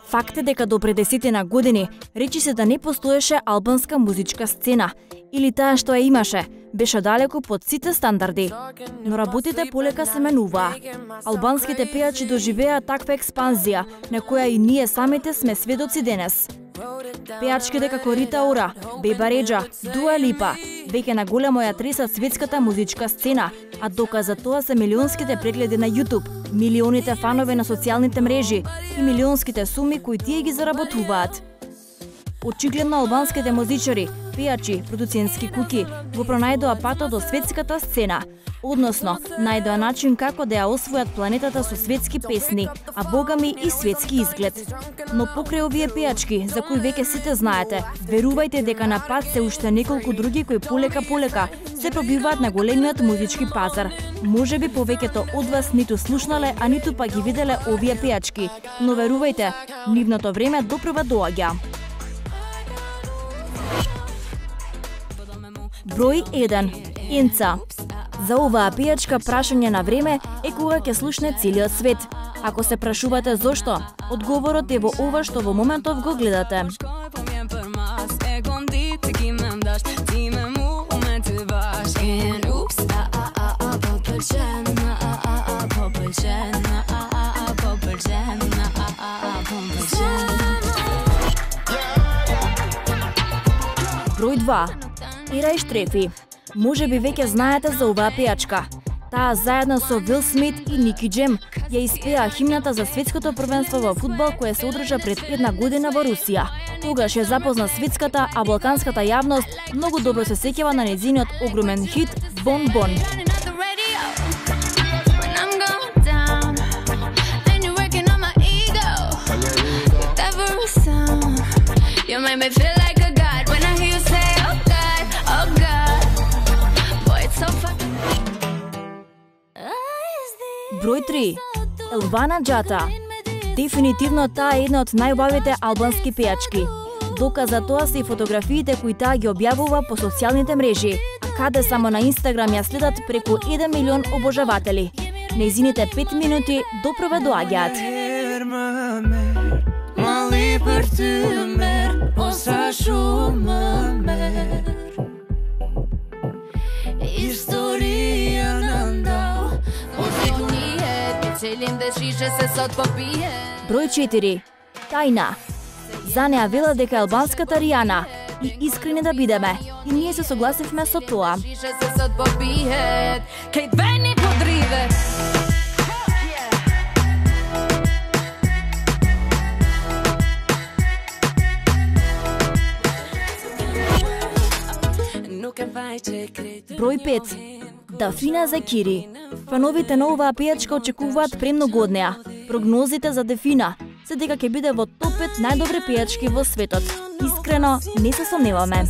Факт е дека до пред 10 години речи се да не постоеше албанска музичка сцена, или таа што ја имаше беше далеку под сите стандарди. Но работите полека се менуваа. Албанските пејачи доживеа таква експанзија, на која и ние самите сме сведоци денес. Пејачките како Рита Ора, Беба Реджа, Дуа Липа веќе наголемо ја тресат светската музичка сцена, а доказ за тоа се милионските прегледи на YouTube, милионите фанови на социјалните мрежи и милионските суми кои тие ги заработуваат. Очигледно албанските музичари, пејачи, продуцентски куки го пронајдоа патот до светската сцена, односно најдоа начин како да ја освојат планетата со светски песни, а богами и светски изглед. Но покрај овие пејачки, за кои веќе сите знаете, верувајте дека на пат се уште неколку други кои полека се пробиваат на големиот музички пазар. Можеби повеќето од вас ниту слушнале, а ниту па ги виделе овие пејачки, но верувајте, нивното време допрва доаѓа. Број 1. Енца. За оваа пејачка прашање на време е кога ќе слушне целиот свет. Ако се прашувате зошто, одговорот е во ова што во моментов го гледате. Број 2. Ира и Штрефи. Можеби веќе знаете за оваа пејачка. Таа заедно со Вил Смит и Ники Джем ја испеа химната за светското првенство во фудбал кое се одржа пред 1 година во Русија. Тогаш ја запозна светската, а балканската јавност многу добро се сеќава на нејзиниот огромен хит Бон Бон. Број 3. Елвана Џата. Дефинитивно таа е една од најубавите албански пејачки. Доказ за тоа се и фотографиите кои таа ги објавува по социјалните мрежи, а каде само на Инстаграм ја следат преку 1 милион обожаватели. Нејзините 5 минути допрва доаѓаат. Број 4. Тајна. За неа вела дека е албанската Ријана и искрени да бидеме. И ние се согласивме со тоа. Број 5. Дафина Закири. Фановите на оваа пејачка очекуваат премногу од неа. Прогнозите за Дафина се дека ќе биде во топ 5 најдобри пејачки во светот. Искрено, не се сомневаме.